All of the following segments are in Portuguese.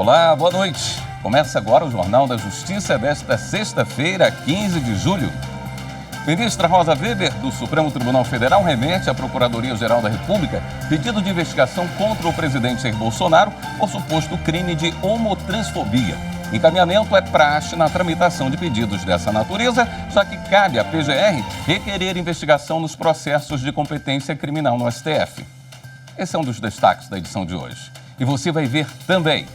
Olá, boa noite. Começa agora o Jornal da Justiça desta sexta-feira, 15 de julho. Ministra Rosa Weber, do Supremo Tribunal Federal, remete à Procuradoria-Geral da República pedido de investigação contra o presidente Jair Bolsonaro por suposto crime de homotransfobia. Encaminhamento é praxe na tramitação de pedidos dessa natureza, já que cabe à PGR requerer investigação nos processos de competência criminal no STF. Esse é um dos destaques da edição de hoje. E você vai ver também.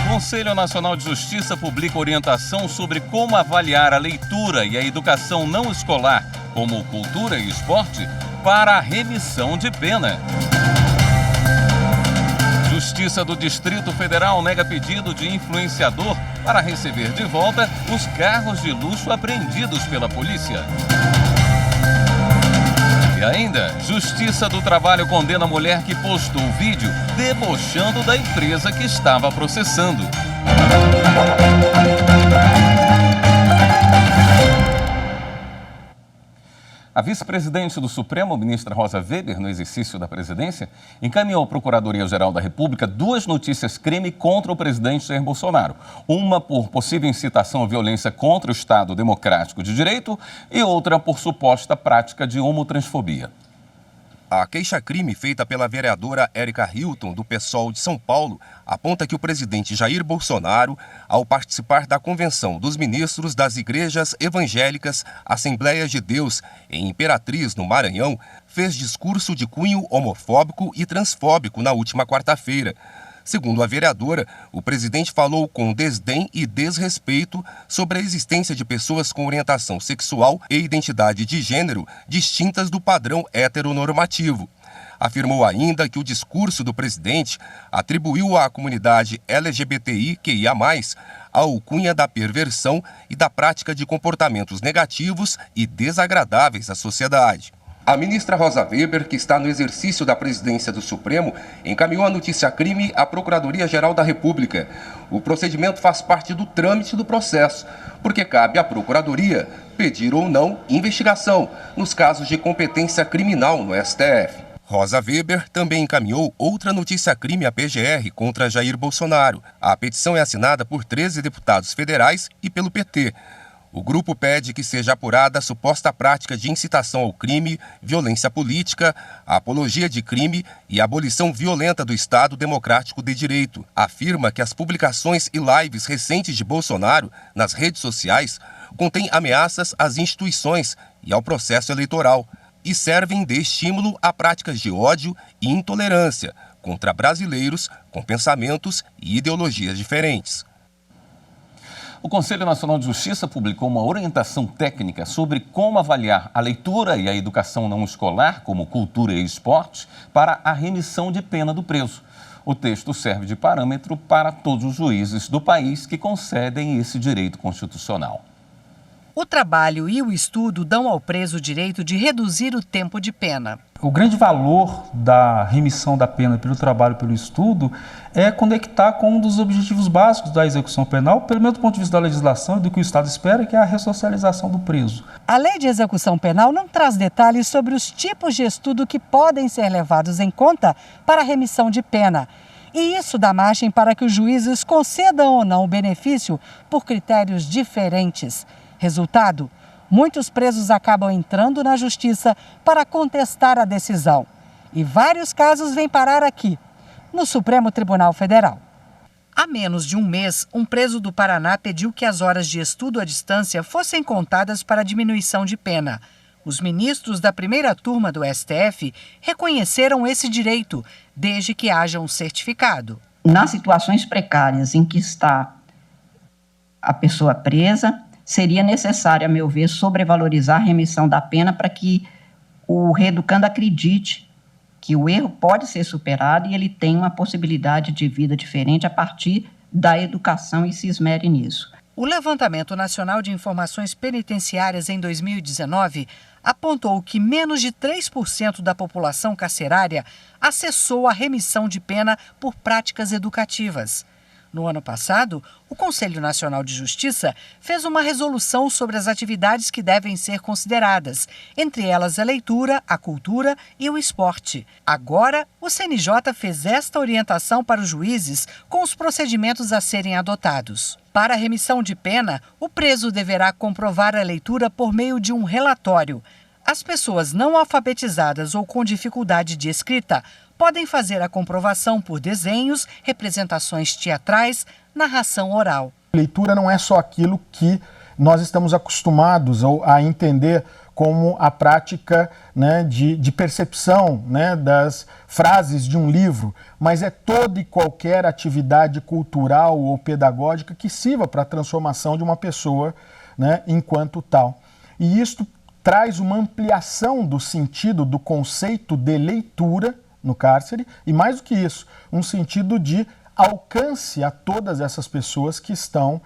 O Conselho Nacional de Justiça publica orientação sobre como avaliar a leitura e a educação não escolar, como cultura e esporte, para a remissão de pena. Justiça do Distrito Federal nega pedido de influenciador para receber de volta os carros de luxo apreendidos pela polícia. E ainda, Justiça do Trabalho condena a mulher que postou vídeo debochando da empresa que estava processando. A vice-presidente do Supremo, ministra Rosa Weber, no exercício da presidência, encaminhou à Procuradoria-Geral da República 2 notícias-crime contra o presidente Jair Bolsonaro. Uma por possível incitação à violência contra o Estado Democrático de Direito e outra por suposta prática de homotransfobia. A queixa-crime feita pela vereadora Érica Hilton, do PSOL de São Paulo, aponta que o presidente Jair Bolsonaro, ao participar da Convenção dos Ministros das Igrejas Evangélicas Assembleias de Deus em Imperatriz, no Maranhão, fez discurso de cunho homofóbico e transfóbico na última quarta-feira. Segundo a vereadora, o presidente falou com desdém e desrespeito sobre a existência de pessoas com orientação sexual e identidade de gênero distintas do padrão heteronormativo. Afirmou ainda que o discurso do presidente atribuiu à comunidade LGBTIQIA+, a alcunha da perversão e da prática de comportamentos negativos e desagradáveis à sociedade. A ministra Rosa Weber, que está no exercício da presidência do Supremo, encaminhou a notícia-crime à Procuradoria-Geral da República. O procedimento faz parte do trâmite do processo, porque cabe à Procuradoria pedir ou não investigação nos casos de competência criminal no STF. Rosa Weber também encaminhou outra notícia-crime à PGR contra Jair Bolsonaro. A petição é assinada por 13 deputados federais e pelo PT. O grupo pede que seja apurada a suposta prática de incitação ao crime, violência política, apologia de crime e abolição violenta do Estado Democrático de Direito. Afirma que as publicações e lives recentes de Bolsonaro nas redes sociais contêm ameaças às instituições e ao processo eleitoral e servem de estímulo a práticas de ódio e intolerância contra brasileiros com pensamentos e ideologias diferentes. O Conselho Nacional de Justiça publicou uma orientação técnica sobre como avaliar a leitura e a educação não escolar, como cultura e esporte, para a remissão de pena do preso. O texto serve de parâmetro para todos os juízes do país que concedem esse direito constitucional. O trabalho e o estudo dão ao preso o direito de reduzir o tempo de pena. O grande valor da remissão da pena pelo trabalho e pelo estudo é conectar com um dos objetivos básicos da execução penal, pelo menos do ponto de vista da legislação e do que o Estado espera, que é a ressocialização do preso. A Lei de Execução Penal não traz detalhes sobre os tipos de estudo que podem ser levados em conta para a remissão de pena. E isso dá margem para que os juízes concedam ou não o benefício por critérios diferentes. Resultado: muitos presos acabam entrando na justiça para contestar a decisão. E vários casos vêm parar aqui, no Supremo Tribunal Federal. Há menos de um mês, um preso do Paraná pediu que as horas de estudo à distância fossem contadas para a diminuição de pena. Os ministros da primeira turma do STF reconheceram esse direito, desde que haja um certificado. Nas situações precárias em que está a pessoa presa, seria necessário, a meu ver, sobrevalorizar a remissão da pena para que o reeducando acredite que o erro pode ser superado e ele tem uma possibilidade de vida diferente a partir da educação e se esmere nisso. O Levantamento Nacional de Informações Penitenciárias em 2019 apontou que menos de 3% da população carcerária acessou a remissão de pena por práticas educativas. No ano passado, o Conselho Nacional de Justiça fez uma resolução sobre as atividades que devem ser consideradas, entre elas a leitura, a cultura e o esporte. Agora, o CNJ fez esta orientação para os juízes com os procedimentos a serem adotados. Para a remissão de pena, o preso deverá comprovar a leitura por meio de um relatório. As pessoas não alfabetizadas ou com dificuldade de escrita podem fazer a comprovação por desenhos, representações teatrais, narração oral. Leitura não é só aquilo que nós estamos acostumados a entender como a prática, né, de percepção, né, das frases de um livro, mas é toda e qualquer atividade cultural ou pedagógica que sirva para a transformação de uma pessoa, né, enquanto tal. E isto traz uma ampliação do sentido do conceito de leitura no cárcere e, mais do que isso, um sentido de alcance a todas essas pessoas que estão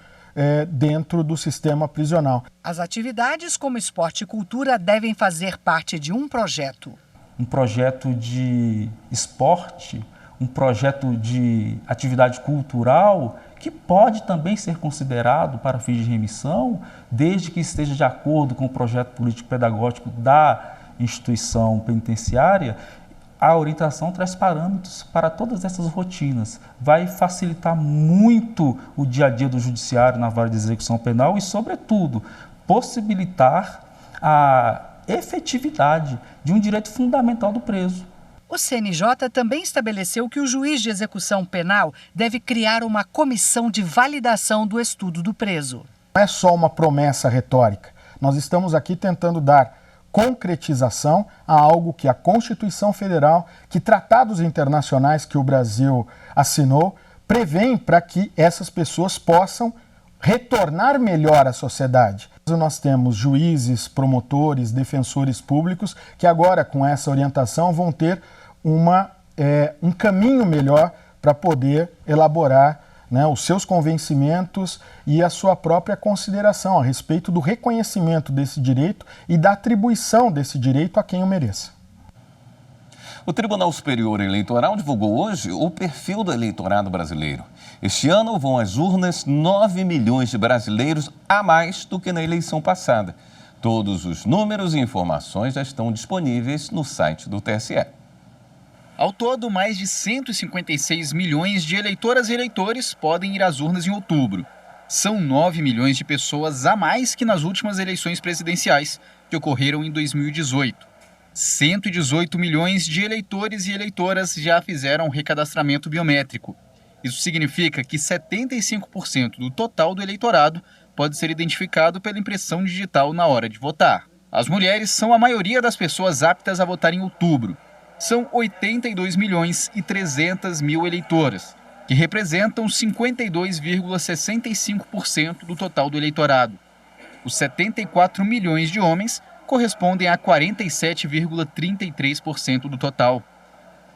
dentro do sistema prisional. As atividades como esporte e cultura devem fazer parte de um projeto. Um projeto de esporte, um projeto de atividade cultural que pode também ser considerado para fins de remissão, desde que esteja de acordo com o projeto político-pedagógico da instituição penitenciária. A orientação traz parâmetros para todas essas rotinas. Vai facilitar muito o dia a dia do judiciário na vara de execução penal e, sobretudo, possibilitar a efetividade de um direito fundamental do preso. O CNJ também estabeleceu que o juiz de execução penal deve criar uma comissão de validação do estudo do preso. Não é só uma promessa retórica. Nós estamos aqui tentando dar concretização a algo que a Constituição Federal, que tratados internacionais que o Brasil assinou, prevêem para que essas pessoas possam retornar melhor à sociedade. Nós temos juízes, promotores, defensores públicos que agora, com essa orientação, vão ter um caminho melhor para poder elaborar, né, os seus convencimentos e a sua própria consideração a respeito do reconhecimento desse direito e da atribuição desse direito a quem o mereça. O Tribunal Superior Eleitoral divulgou hoje o perfil do eleitorado brasileiro. Este ano vão às urnas 9 milhões de brasileiros a mais do que na eleição passada. Todos os números e informações já estão disponíveis no site do TSE. Ao todo, mais de 156 milhões de eleitoras e eleitores podem ir às urnas em outubro. São 9 milhões de pessoas a mais que nas últimas eleições presidenciais, que ocorreram em 2018. 118 milhões de eleitores e eleitoras já fizeram recadastramento biométrico. Isso significa que 75% do total do eleitorado pode ser identificado pela impressão digital na hora de votar. As mulheres são a maioria das pessoas aptas a votar em outubro. São 82 milhões e 300 mil eleitoras, que representam 52,65% do total do eleitorado. Os 74 milhões de homens correspondem a 47,33% do total.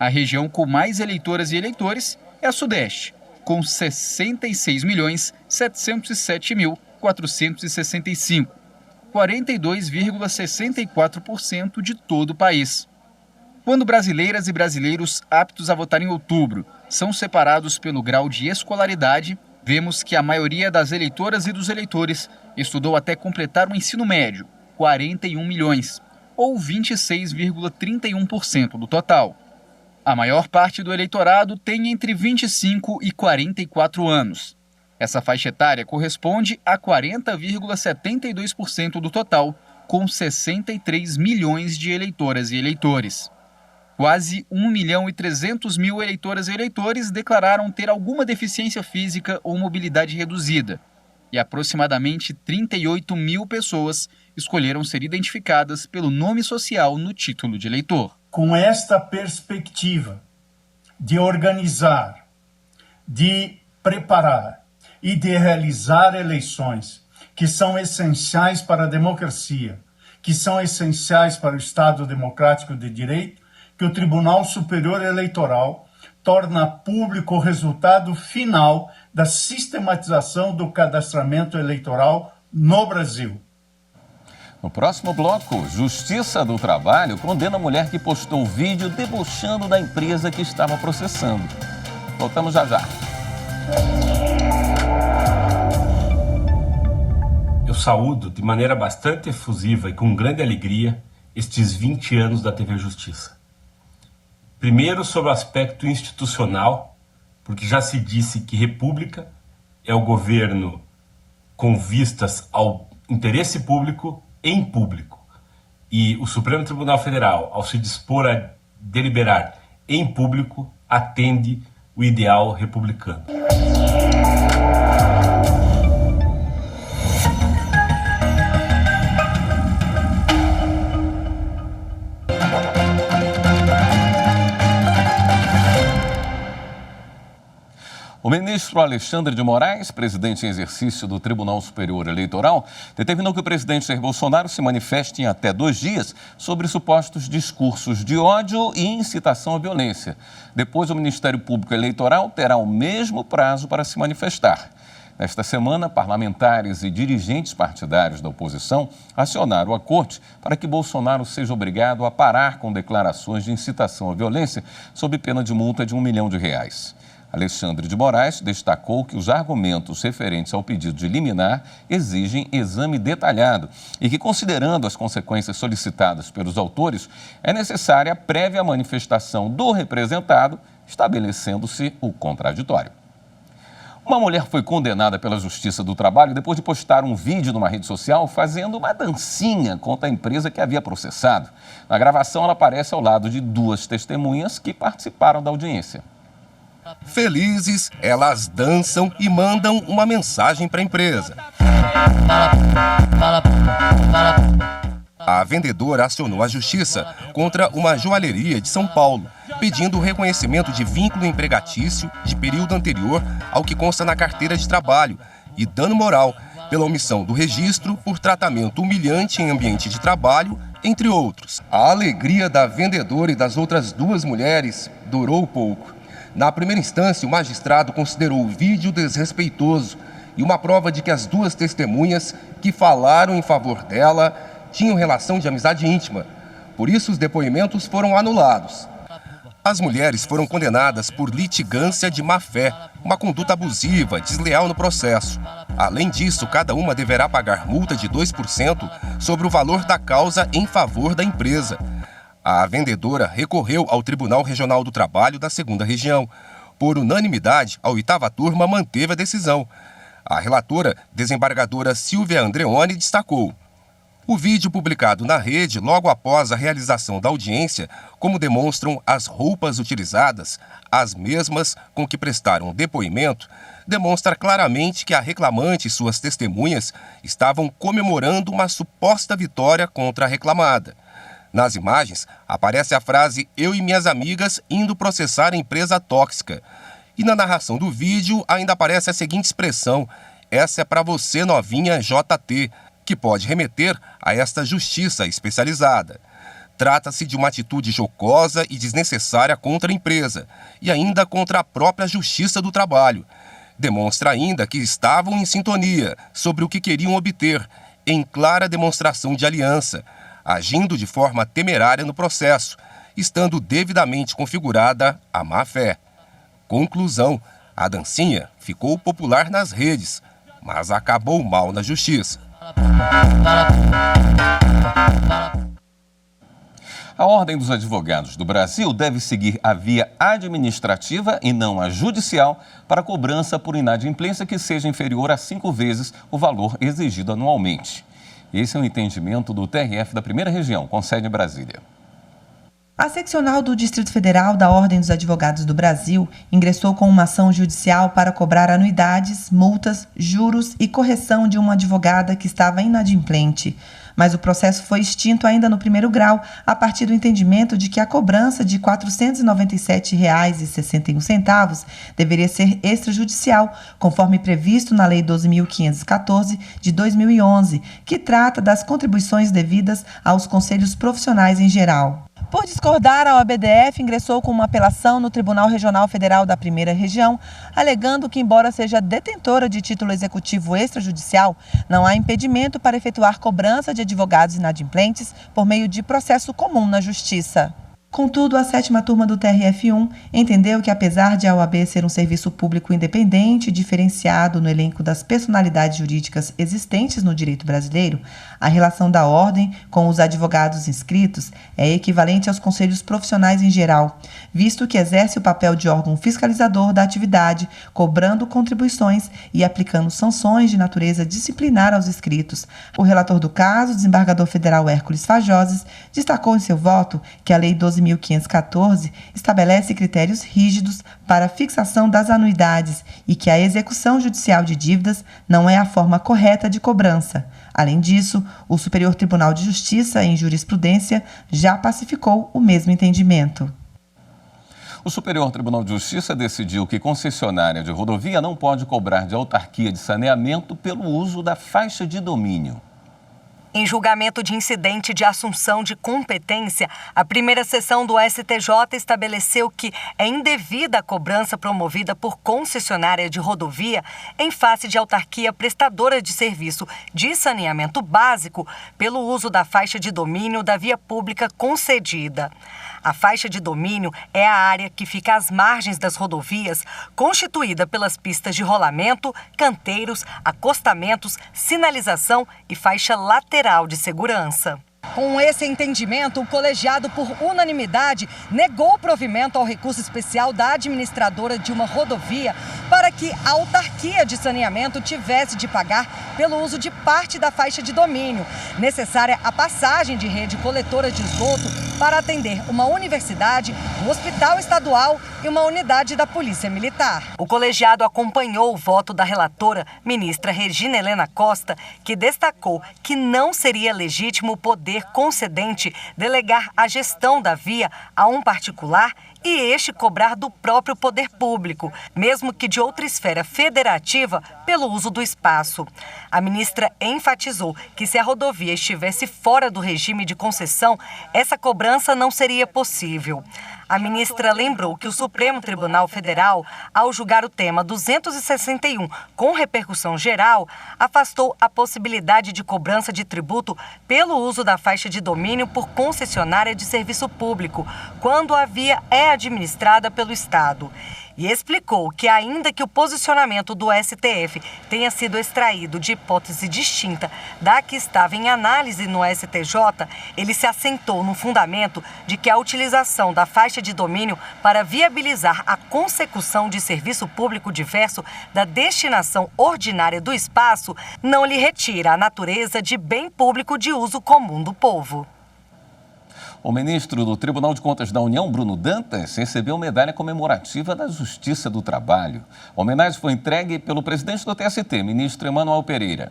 A região com mais eleitoras e eleitores é a Sudeste, com 66.707.465, 42,64% de todo o país. Quando brasileiras e brasileiros aptos a votar em outubro são separados pelo grau de escolaridade, vemos que a maioria das eleitoras e dos eleitores estudou até completar o ensino médio, 41 milhões, ou 26,31% do total. A maior parte do eleitorado tem entre 25 e 44 anos. Essa faixa etária corresponde a 40,72% do total, com 63 milhões de eleitoras e eleitores. Quase 1.300.000 eleitoras e eleitores declararam ter alguma deficiência física ou mobilidade reduzida, e aproximadamente 38 mil pessoas escolheram ser identificadas pelo nome social no título de eleitor. Com esta perspectiva de organizar, de preparar e de realizar eleições que são essenciais para a democracia, que são essenciais para o Estado Democrático de Direito, que o Tribunal Superior Eleitoral torna público o resultado final da sistematização do cadastramento eleitoral no Brasil. No próximo bloco, Justiça do Trabalho condena a mulher que postou vídeo debochando da empresa que estava processando. Voltamos já já. saúdo de maneira bastante efusiva e com grande alegria estes 20 anos da TV Justiça. Primeiro, sobre o aspecto institucional, porque já se disse que república é o governo com vistas ao interesse público em público. E o Supremo Tribunal Federal, ao se dispor a deliberar em público, atende o ideal republicano. O ministro Alexandre de Moraes, presidente em exercício do Tribunal Superior Eleitoral, determinou que o presidente Jair Bolsonaro se manifeste em até 2 dias sobre supostos discursos de ódio e incitação à violência. Depois, o Ministério Público Eleitoral terá o mesmo prazo para se manifestar. Nesta semana, parlamentares e dirigentes partidários da oposição acionaram a corte para que Bolsonaro seja obrigado a parar com declarações de incitação à violência sob pena de multa de R$1 milhão. Alexandre de Moraes destacou que os argumentos referentes ao pedido de liminar exigem exame detalhado e que, considerando as consequências solicitadas pelos autores, é necessária a prévia manifestação do representado, estabelecendo-se o contraditório. Uma mulher foi condenada pela Justiça do Trabalho depois de postar um vídeo numa rede social fazendo uma dancinha contra a empresa que havia processado. Na gravação, ela aparece ao lado de 2 testemunhas que participaram da audiência. Felizes, elas dançam e mandam uma mensagem para a empresa. A vendedora acionou a justiça contra uma joalheria de São Paulo, pedindo o reconhecimento de vínculo empregatício de período anterior ao que consta na carteira de trabalho e dano moral pela omissão do registro por tratamento humilhante em ambiente de trabalho, entre outros. A alegria da vendedora e das outras 2 mulheres durou pouco. Na primeira instância, o magistrado considerou o vídeo desrespeitoso e uma prova de que as 2 testemunhas que falaram em favor dela tinham relação de amizade íntima. Por isso, os depoimentos foram anulados. As mulheres foram condenadas por litigância de má-fé, uma conduta abusiva, desleal no processo. Além disso, cada uma deverá pagar multa de 2% sobre o valor da causa em favor da empresa. A vendedora recorreu ao Tribunal Regional do Trabalho da 2ª Região. Por unanimidade, a 8ª turma manteve a decisão. A relatora, desembargadora Silvia Andreoni, destacou: o vídeo publicado na rede logo após a realização da audiência, como demonstram as roupas utilizadas, as mesmas com que prestaram depoimento, demonstra claramente que a reclamante e suas testemunhas estavam comemorando uma suposta vitória contra a reclamada. Nas imagens, aparece a frase "eu e minhas amigas indo processar a empresa tóxica". E na narração do vídeo ainda aparece a seguinte expressão: "essa é para você, novinha JT", que pode remeter a esta justiça especializada. Trata-se de uma atitude jocosa e desnecessária contra a empresa e ainda contra a própria Justiça do Trabalho. Demonstra ainda que estavam em sintonia sobre o que queriam obter, em clara demonstração de aliança, agindo de forma temerária no processo, estando devidamente configurada a má-fé. Conclusão: a dancinha ficou popular nas redes, mas acabou mal na justiça. A Ordem dos Advogados do Brasil deve seguir a via administrativa e não a judicial para a cobrança por inadimplência que seja inferior a 5 vezes o valor exigido anualmente. Esse é o entendimento do TRF da 1ª Região, com sede em Brasília. A seccional do Distrito Federal da Ordem dos Advogados do Brasil ingressou com uma ação judicial para cobrar anuidades, multas, juros e correção de uma advogada que estava inadimplente. Mas o processo foi extinto ainda no 1º grau, a partir do entendimento de que a cobrança de R$ 497,61 deveria ser extrajudicial, conforme previsto na Lei 12.514 de 2011, que trata das contribuições devidas aos conselhos profissionais em geral. Por discordar, a OABDF ingressou com uma apelação no Tribunal Regional Federal da 1ª Região, alegando que, embora seja detentora de título executivo extrajudicial, não há impedimento para efetuar cobrança de advogados inadimplentes por meio de processo comum na Justiça. Contudo, a 7ª turma do TRF1 entendeu que, apesar de a OAB ser um serviço público independente e diferenciado no elenco das personalidades jurídicas existentes no direito brasileiro, a relação da ordem com os advogados inscritos é equivalente aos conselhos profissionais em geral, visto que exerce o papel de órgão fiscalizador da atividade, cobrando contribuições e aplicando sanções de natureza disciplinar aos inscritos. O relator do caso, o desembargador federal Hércules Fajoses, destacou em seu voto que a Lei 12.514 estabelece critérios rígidos para a fixação das anuidades e que a execução judicial de dívidas não é a forma correta de cobrança. Além disso, o Superior Tribunal de Justiça, em jurisprudência, já pacificou o mesmo entendimento. O Superior Tribunal de Justiça decidiu que concessionária de rodovia não pode cobrar de autarquia de saneamento pelo uso da faixa de domínio. Em julgamento de incidente de assunção de competência, a primeira sessão do STJ estabeleceu que é indevida a cobrança promovida por concessionária de rodovia em face de autarquia prestadora de serviço de saneamento básico pelo uso da faixa de domínio da via pública concedida. A faixa de domínio é a área que fica às margens das rodovias, constituída pelas pistas de rolamento, canteiros, acostamentos, sinalização e faixa lateral de segurança. Com esse entendimento, o colegiado, por unanimidade, negou o provimento ao recurso especial da administradora de uma rodovia para que a autarquia de saneamento tivesse de pagar pelo uso de parte da faixa de domínio, necessária a passagem de rede coletora de esgoto para atender uma universidade, um hospital estadual e uma unidade da Polícia Militar. O colegiado acompanhou o voto da relatora, ministra Regina Helena Costa, que destacou que não seria legítimo o poder concedente delegar a gestão da via a um particular e este cobrar do próprio poder público, mesmo que de outra esfera federativa, pelo uso do espaço. A ministra enfatizou que se a rodovia estivesse fora do regime de concessão, essa cobrança não seria possível. A ministra lembrou que o Supremo Tribunal Federal, ao julgar o tema 261 com repercussão geral, afastou a possibilidade de cobrança de tributo pelo uso da faixa de domínio por concessionária de serviço público, quando a via é administrada pelo Estado. E explicou que, ainda que o posicionamento do STF tenha sido extraído de hipótese distinta da que estava em análise no STJ, ele se assentou no fundamento de que a utilização da faixa de domínio para viabilizar a consecução de serviço público diverso da destinação ordinária do espaço não lhe retira a natureza de bem público de uso comum do povo. O ministro do Tribunal de Contas da União, Bruno Dantas, recebeu medalha comemorativa da Justiça do Trabalho. A homenagem foi entregue pelo presidente do TST, ministro Emanuel Pereira.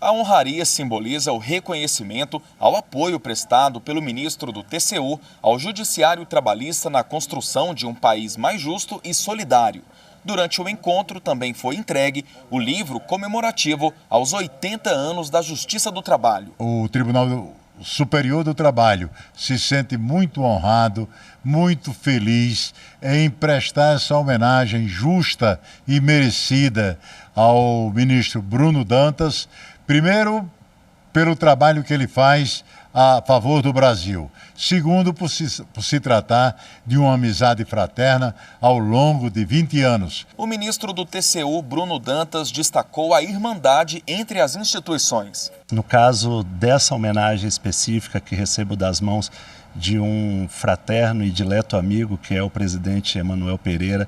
A honraria simboliza o reconhecimento ao apoio prestado pelo ministro do TCU ao Judiciário Trabalhista na construção de um país mais justo e solidário. Durante o encontro também foi entregue o livro comemorativo aos 80 anos da Justiça do Trabalho. O Tribunal Superior do Trabalho se sente muito honrado, muito feliz em prestar essa homenagem justa e merecida ao ministro Bruno Dantas, primeiro pelo trabalho que ele faz a favor do Brasil, segundo por se tratar de uma amizade fraterna ao longo de 20 anos. O ministro do TCU, Bruno Dantas, destacou a irmandade entre as instituições. No caso dessa homenagem específica que recebo das mãos de um fraterno e dileto amigo, que é o presidente Emanuel Pereira,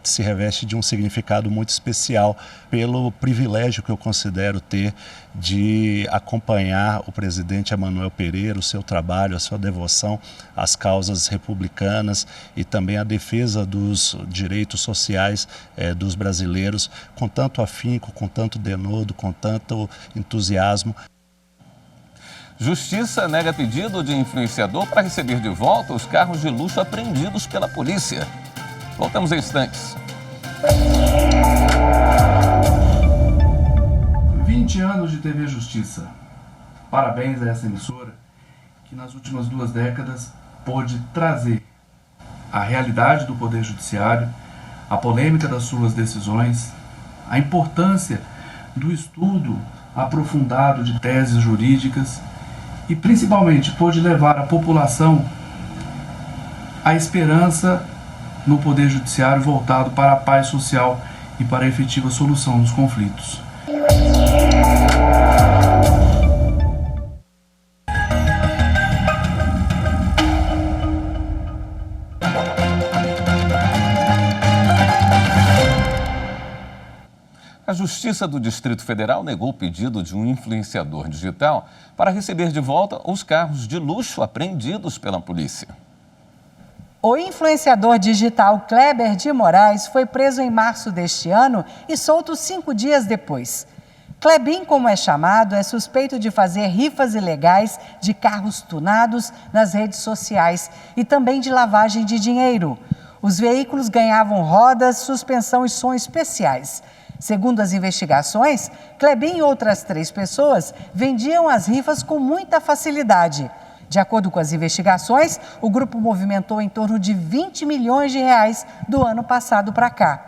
se reveste de um significado muito especial pelo privilégio que eu considero ter de acompanhar o presidente Emanuel Pereira, o seu trabalho, a sua devoção às causas republicanas e também a defesa dos direitos sociais dos brasileiros com tanto afinco, com tanto denodo, com tanto entusiasmo. Justiça nega pedido de influenciador para receber de volta os carros de luxo apreendidos pela polícia. Voltamos em instantes. 20 anos de TV Justiça. Parabéns a essa emissora que nas últimas 2 décadas pôde trazer a realidade do Poder Judiciário, a polêmica das suas decisões, a importância do estudo aprofundado de teses jurídicas e principalmente pôde levar a população à esperança no Poder Judiciário voltado para a paz social e para a efetiva solução dos conflitos. A Justiça do Distrito Federal negou o pedido de um influenciador digital para receber de volta os carros de luxo apreendidos pela polícia. O influenciador digital Kleber de Moraes foi preso em março deste ano e solto 5 dias depois. Klebin, como é chamado, é suspeito de fazer rifas ilegais de carros tunados nas redes sociais e também de lavagem de dinheiro. Os veículos ganhavam rodas, suspensão e som especiais. Segundo as investigações, Klebin e outras 3 pessoas vendiam as rifas com muita facilidade. De acordo com as investigações, o grupo movimentou em torno de 20 milhões de reais do ano passado para cá.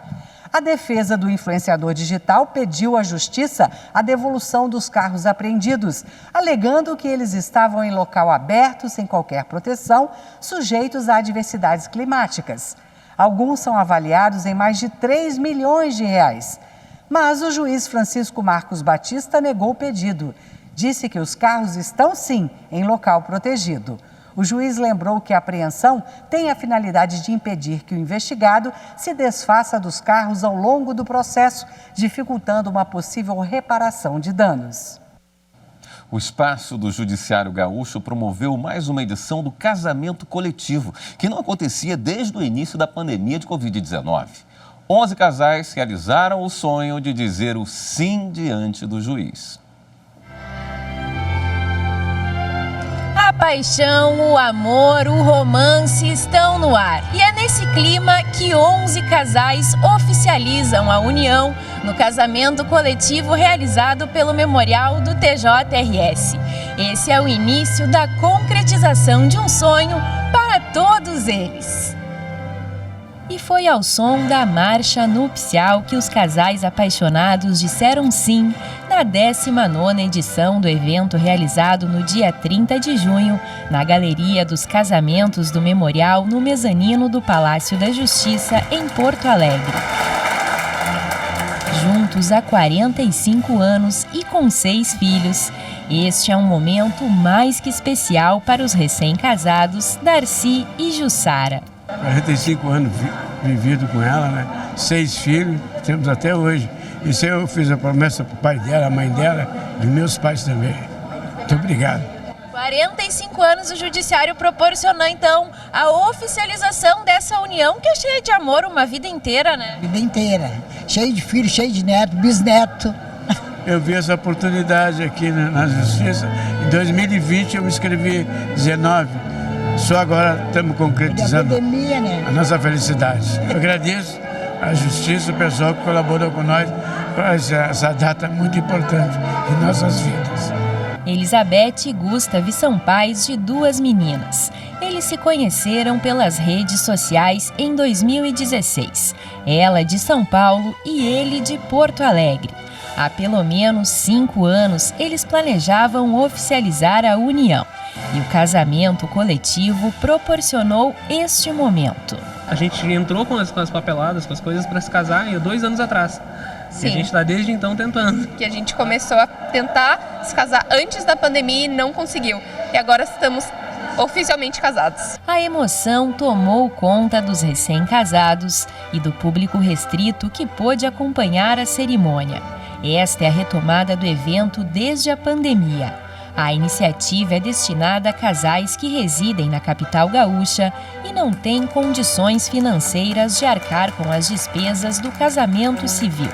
A defesa do influenciador digital pediu à Justiça a devolução dos carros apreendidos, alegando que eles estavam em local aberto, sem qualquer proteção, sujeitos a adversidades climáticas. Alguns são avaliados em mais de 3 milhões de reais. Mas o juiz Francisco Marcos Batista negou o pedido. Disse que os carros estão, sim, em local protegido. O juiz lembrou que a apreensão tem a finalidade de impedir que o investigado se desfaça dos carros ao longo do processo, dificultando uma possível reparação de danos. O Espaço do Judiciário Gaúcho promoveu mais uma edição do Casamento Coletivo, que não acontecia desde o início da pandemia de Covid-19. 11 casais realizaram o sonho de dizer o sim diante do juiz. A paixão, o amor, o romance estão no ar. E é nesse clima que 11 casais oficializam a união no casamento coletivo realizado pelo Memorial do TJRS. Esse é o início da concretização de um sonho para todos eles. E foi ao som da marcha nupcial que os casais apaixonados disseram sim na 19ª edição do evento realizado no dia 30 de junho, na Galeria dos Casamentos do Memorial, no mezanino do Palácio da Justiça, em Porto Alegre. Juntos há 45 anos e com 6 filhos, este é um momento mais que especial para os recém-casados Darcy e Jussara. 45 anos vivido com ela, né? 6 filhos, temos até hoje. Isso eu fiz a promessa para o pai dela, a mãe dela e meus pais também. Muito obrigado. 45 anos o Judiciário proporcionou, então, a oficialização dessa união que é cheia de amor uma vida inteira, né? Vida inteira. Cheio de filhos, cheio de neto, bisneto. Eu vi essa oportunidade aqui na Justiça. Em 2020 eu me inscrevi 19. Só agora estamos concretizando a nossa felicidade. Eu agradeço à Justiça, o pessoal que colaborou com nós para essa data muito importante em nossas vidas. Elizabeth e Gustav são pais de 2 meninas. Eles se conheceram pelas redes sociais em 2016. Ela de São Paulo e ele de Porto Alegre. Há pelo menos 5 anos, eles planejavam oficializar a união. E o casamento coletivo proporcionou este momento. A gente entrou com as papeladas, com as coisas para se casar 2 anos atrás. Sim. E a gente está desde então tentando. Que a gente começou a tentar se casar antes da pandemia e não conseguiu. E agora estamos oficialmente casados. A emoção tomou conta dos recém-casados e do público restrito que pôde acompanhar a cerimônia. Esta é a retomada do evento desde a pandemia. A iniciativa é destinada a casais que residem na capital gaúcha e não têm condições financeiras de arcar com as despesas do casamento civil.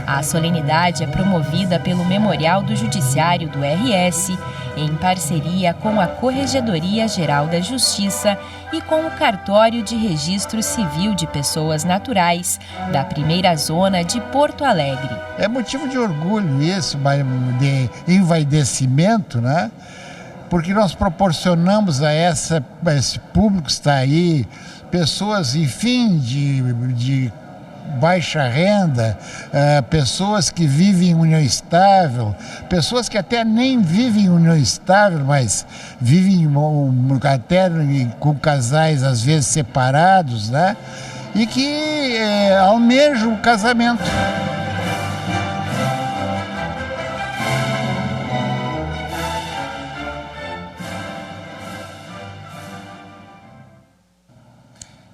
A solenidade é promovida pelo Memorial do Judiciário do RS, em parceria com a Corregedoria Geral da Justiça e com o Cartório de Registro Civil de Pessoas Naturais da Primeira Zona de Porto Alegre. É motivo de orgulho isso, de envaidecimento, né? Porque nós proporcionamos a esse público que está aí, pessoas, enfim, de baixa renda, pessoas que vivem em união estável, pessoas que até nem vivem em união estável, mas vivem até com casais às vezes separados, né? E que almejam o casamento.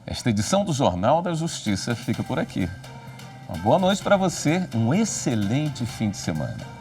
Esta edição do Jornal da Justiça fica por aqui. Uma boa noite para você, um excelente fim de semana.